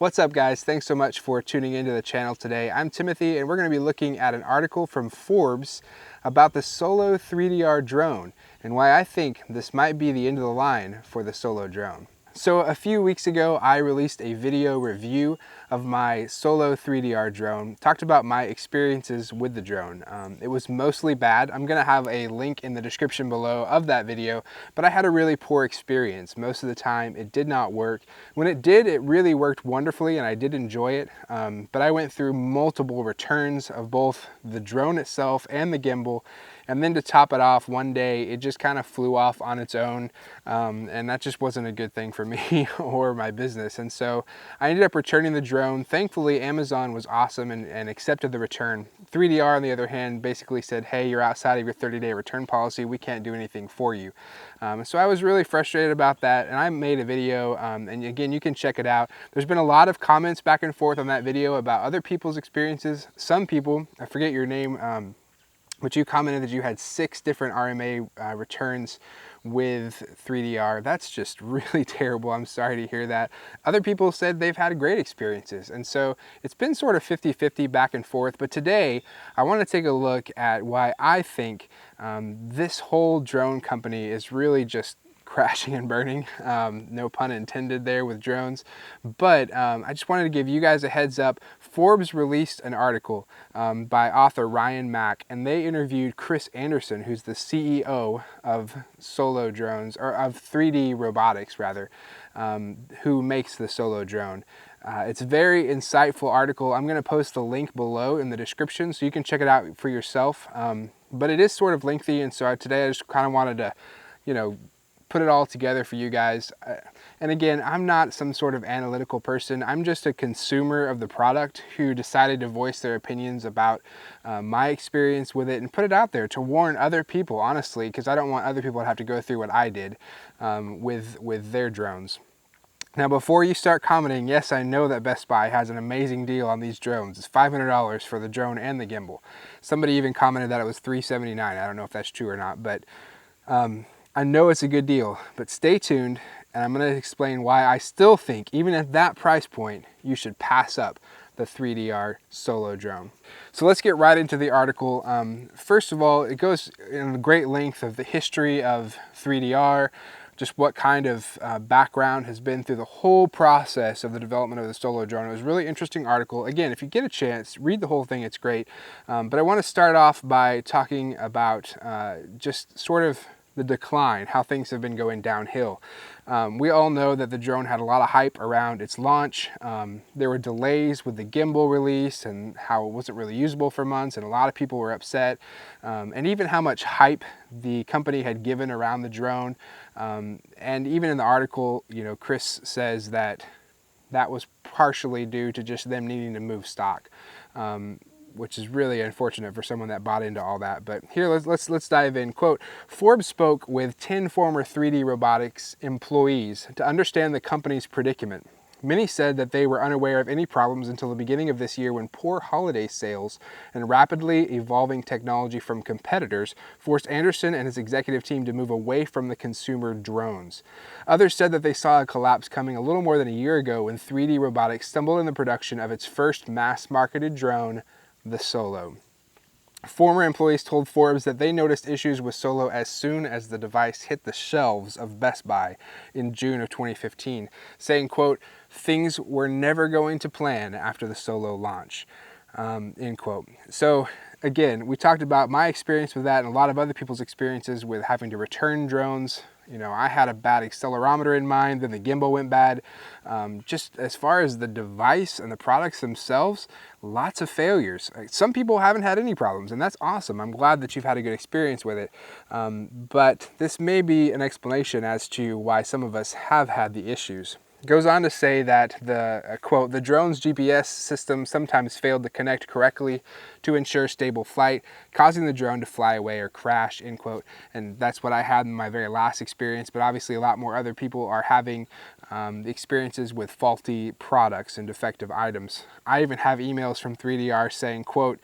What's up guys? Thanks so much for tuning into the channel today. I'm Timothy and we're going to be looking at an article from Forbes about the Solo 3DR drone and why I think this might be the end of the line for the Solo drone. So a few weeks ago, I released a video review of my Solo 3DR drone, talked about my experiences with the drone. It was mostly bad. I'm gonna have a link in the description below of that video, but I had a really poor experience. Most of the time, it did not work. When it did, it really worked wonderfully and I did enjoy it, but I went through multiple returns of both the drone itself and the gimbal. And then to top it off, one day it just kind of flew off on its own, and that just wasn't a good thing for me or my business. And so I ended up returning the drone. Thankfully, Amazon was awesome and accepted the return. 3DR, on the other hand, basically said, hey, you're outside of your 30-day return policy. We can't do anything for you. So I was really frustrated about that, and I made a video, and again, you can check it out. There's been a lot of comments back and forth on that video about other people's experiences. Some people, I forget your name, but you commented that you had 6 different RMA returns with 3DR. That's just really terrible. I'm sorry to hear that. Other people said they've had great experiences. And so it's been sort of 50-50 back and forth. But today I want to take a look at why I think this whole drone company is really just crashing and burning, no pun intended there with drones. But I just wanted to give you guys a heads up. Forbes released an article by author Ryan Mack, and they interviewed Chris Anderson, who's the CEO of Solo drones, or of 3D robotics rather, who makes the Solo drone. It's a very insightful article. I'm going to post the link below in the description so you can check it out for yourself. But it is sort of lengthy, and so today I just kind of wanted to, put it all together for you guys. And again, I'm not some sort of analytical person. I'm just a consumer of the product who decided to voice their opinions about my experience with it and put it out there to warn other people, honestly, because I don't want other people to have to go through what I did with their drones. Now, before you start commenting, yes, I know that Best Buy has an amazing deal on these drones. It's $500 for the drone and the gimbal. Somebody even commented that it was $379. I don't know if that's true or not, but I know it's a good deal, but stay tuned, and I'm going to explain why I still think, even at that price point, you should pass up the 3DR Solo drone. So let's get right into the article. First of all, it goes in great length of the history of 3DR, just what kind of background has been through the whole process of the development of the Solo drone. It was a really interesting article. Again, if you get a chance, read the whole thing, it's great. But I want to start off by talking about just sort of the decline, how things have been going downhill. We all know that the drone had a lot of hype around its launch. There were delays with the gimbal release and how it wasn't really usable for months, and a lot of people were upset. And even how much hype the company had given around the drone. And even in the article, Chris says that that was partially due to just them needing to move stock. Which is really unfortunate for someone that bought into all that. But here, let's dive in. Quote, Forbes spoke with 10 former 3D robotics employees to understand the company's predicament. Many said that they were unaware of any problems until the beginning of this year when poor holiday sales and rapidly evolving technology from competitors forced Anderson and his executive team to move away from the consumer drones. Others said that they saw a collapse coming a little more than a year ago when 3D robotics stumbled in the production of its first mass-marketed drone, the Solo. Former employees told Forbes that they noticed issues with Solo as soon as the device hit the shelves of Best Buy in June of 2015, saying, quote, things were never going to plan after the Solo launch, end quote. So again, we talked about my experience with that and a lot of other people's experiences with having to return drones. I had a bad accelerometer in mind, then the gimbal went bad. Just as far as the device and the products themselves, lots of failures. Some people haven't had any problems, and that's awesome. I'm glad that you've had a good experience with it. But this may be an explanation as to why some of us have had the issues. Goes on to say that quote, the drone's GPS system sometimes failed to connect correctly to ensure stable flight, causing the drone to fly away or crash, end quote. And that's what I had in my very last experience, but obviously a lot more other people are having experiences with faulty products and defective items. I even have emails from 3DR saying, quote,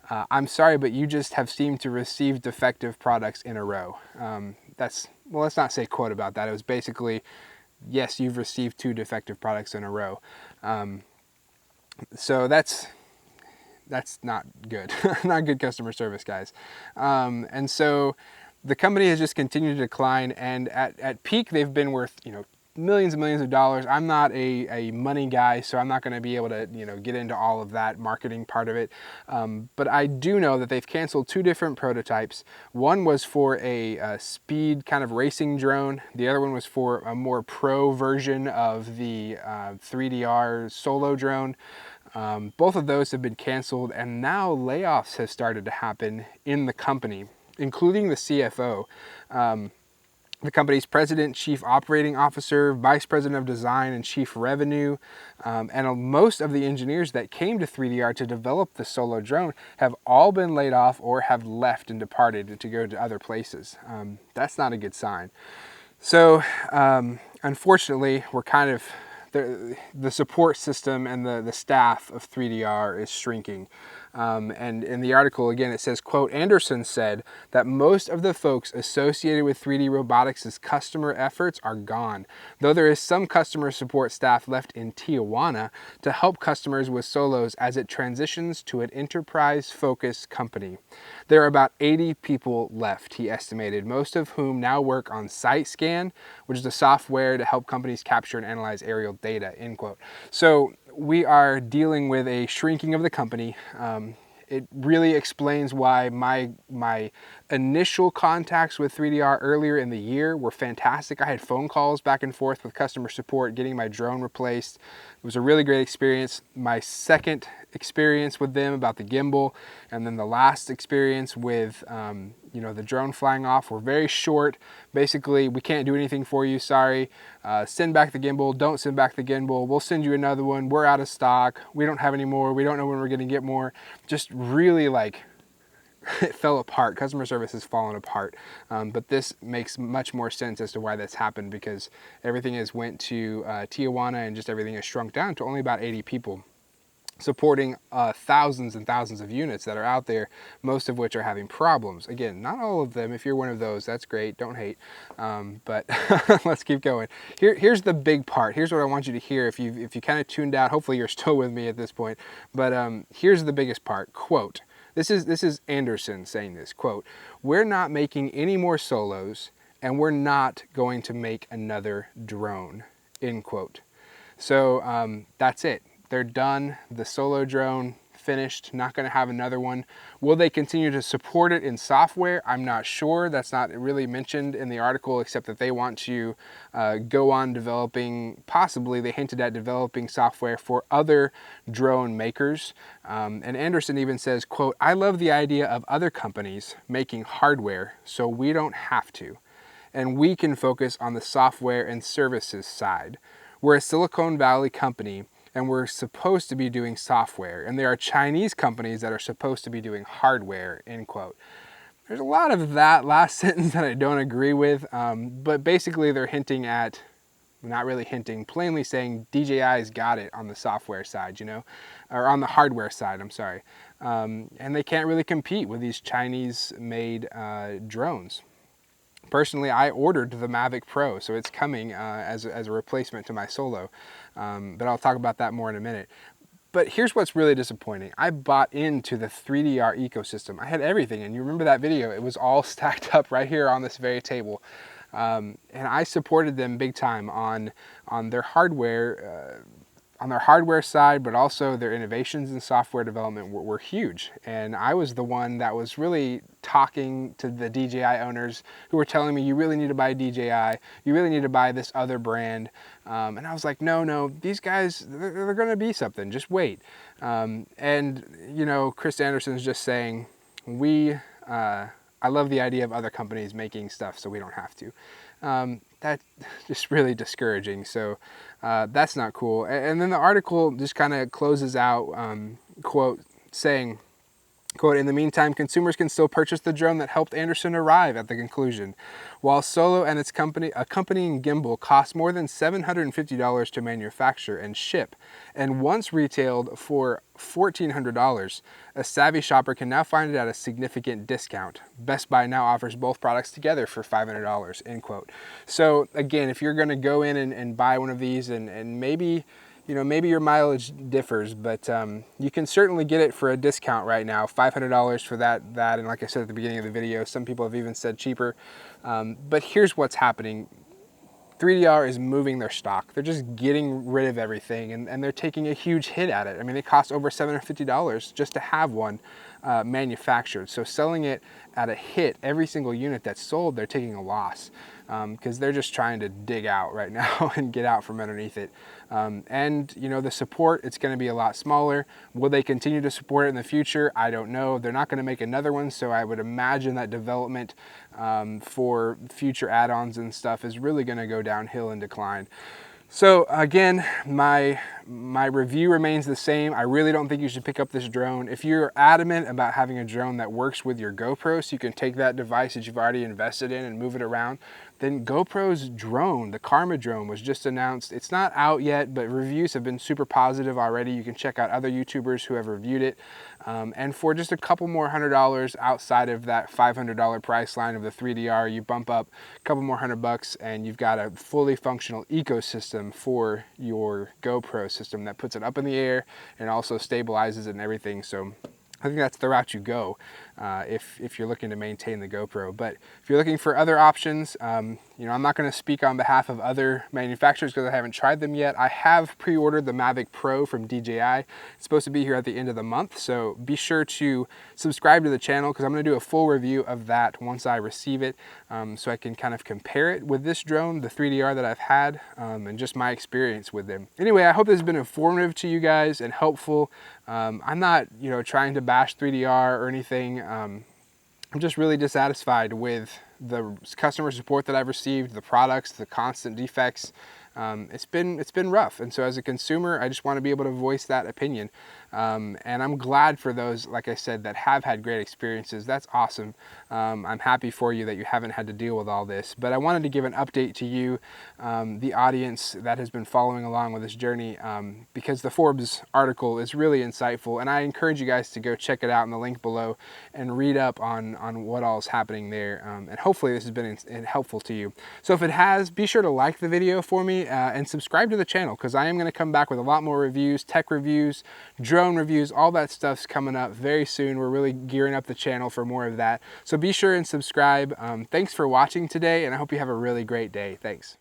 I'm sorry, but you just have seemed to receive defective products in a row. Well, let's not say quote about that. It was basically, yes, you've received 2 defective products in a row. So that's not good, not good customer service, guys. And so the company has just continued to decline, and at peak they've been worth, millions and millions of dollars. I'm not a money guy, so I'm not going to be able to, get into all of that marketing part of it. But I do know that they've canceled 2 different prototypes. One was for a speed kind of racing drone. The other one was for a more pro version of the 3DR solo drone. Both of those have been canceled, and now layoffs have started to happen in the company, including the CFO. The company's president, chief operating officer, vice president of design, and chief revenue, and most of the engineers that came to 3DR to develop the solo drone have all been laid off or have left and departed to go to other places. That's not a good sign. So unfortunately, we're kind of, the support system and the staff of 3DR is shrinking. And in the article, again, it says, quote, Anderson said that most of the folks associated with 3D Robotics' customer efforts are gone, though there is some customer support staff left in Tijuana to help customers with solos as it transitions to an enterprise-focused company. There are about 80 people left, he estimated, most of whom now work on SiteScan, which is the software to help companies capture and analyze aerial data, end quote. So we are dealing with a shrinking of the company. It really explains why my initial contacts with 3DR earlier in the year were fantastic. I had phone calls back and forth with customer support, getting my drone replaced. It was a really great experience. My second experience with them about the gimbal, and then the last experience with the drone flying off were very short. Basically, we can't do anything for you, sorry. Send back the gimbal, don't send back the gimbal, we'll send you another one, we're out of stock, we don't have any more, we don't know when we're gonna get more. Just really it fell apart. Customer service has fallen apart. But this makes much more sense as to why that's happened, because everything has went to Tijuana, and just everything has shrunk down to only about 80 people, supporting thousands and thousands of units that are out there, most of which are having problems. Again, not all of them. If you're one of those, that's great, don't hate. But let's keep going. Here's the big part. Here's what I want you to hear if you kind of tuned out. Hopefully you're still with me at this point. But here's the biggest part. Quote, this is Anderson saying this, quote, we're not making any more solos, and we're not going to make another drone, end quote. So that's it. They're done. The solo drone finished, not going to have another one. Will they continue to support it in software? I'm not sure. That's not really mentioned in the article, except that they want to go on developing, possibly they hinted at developing software for other drone makers. And Anderson even says, quote, I love the idea of other companies making hardware so we don't have to. And we can focus on the software and services side. We're a Silicon Valley company, and we're supposed to be doing software, and there are Chinese companies that are supposed to be doing hardware, end quote. There's a lot of that last sentence that I don't agree with, but basically they're hinting at, not really hinting, plainly saying DJI's got it on the software side, or on the hardware side, I'm sorry. And they can't really compete with these Chinese-made drones. Personally, I ordered the Mavic Pro, so it's coming as a replacement to my Solo, but I'll talk about that more in a minute. But here's what's really disappointing. I bought into the 3DR ecosystem. I had everything, and you remember that video, it was all stacked up right here on this very table. And I supported them big time on their hardware, side, but also their innovations in software development were huge. And I was the one that was really talking to the DJI owners who were telling me, you really need to buy DJI, you really need to buy this other brand. And I was like, no, these guys, they're gonna be something, just wait. And Chris Anderson's just saying, I love the idea of other companies making stuff so we don't have to. That's just really discouraging. So that's not cool. And then the article just kind of closes out, quote, saying, quote, in the meantime, consumers can still purchase the drone that helped Anderson arrive at the conclusion. While Solo and its accompanying gimbal cost more than $750 to manufacture and ship, and once retailed for $1,400, a savvy shopper can now find it at a significant discount. Best Buy now offers both products together for $500, end quote. So again, if you're gonna go in and buy one of these, and maybe you know, maybe your mileage differs, but you can certainly get it for a discount right now, $500 for that, and like I said at the beginning of the video, some people have even said cheaper. But here's what's happening. 3DR is moving their stock. They're just getting rid of everything, and they're taking a huge hit at it. I mean, it costs over $750 just to have one manufactured. So selling it at a hit, every single unit that's sold, they're taking a loss because they're just trying to dig out right now and get out from underneath it. And you know, the support, it's going to be a lot smaller. Will they continue to support it in the future? I don't know. They're not going to make another one, so I would imagine that development for future add-ons and stuff is really going to go downhill and decline. So again, my review remains the same. I really don't think you should pick up this drone. If you're adamant about having a drone that works with your GoPro, so you can take that device that you've already invested in and move it around, then GoPro's drone, the Karma drone, was just announced. It's not out yet, but reviews have been super positive already. You can check out other YouTubers who have reviewed it. And for just a couple more $100 outside of that $500 price line of the 3DR, you bump up a couple more $100 and you've got a fully functional ecosystem for your GoPro system that puts it up in the air and also stabilizes it and everything. So I think that's the route you go if you're looking to maintain the GoPro. But if you're looking for other options, you know, I'm not going to speak on behalf of other manufacturers because I haven't tried them yet. I have pre-ordered the Mavic Pro from DJI. It's supposed to be here at the end of the month, so be sure to subscribe to the channel because I'm going to do a full review of that once I receive it, so I can kind of compare it with this drone, the 3DR that I've had, and just my experience with them. Anyway, I hope this has been informative to you guys and helpful. I'm not, you know, trying to bash 3DR or anything. I'm just really dissatisfied with the customer support that I've received, the products, the constant defects. It's been rough, and so as a consumer, I just want to be able to voice that opinion. And I'm glad for those, like I said, that have had great experiences. That's awesome. I'm happy for you that you haven't had to deal with all this. But I wanted to give an update to you, the audience that has been following along with this journey, because the Forbes article is really insightful, and I encourage you guys to go check it out in the link below and read up on what all is happening there. And hopefully this has been helpful to you. So if it has, be sure to like the video for me and subscribe to the channel because I am going to come back with a lot more reviews, tech reviews, drone reviews, all that stuff's coming up very soon. We're really gearing up the channel for more of that. So be sure and subscribe. Thanks for watching today, and I hope you have a really great day. Thanks.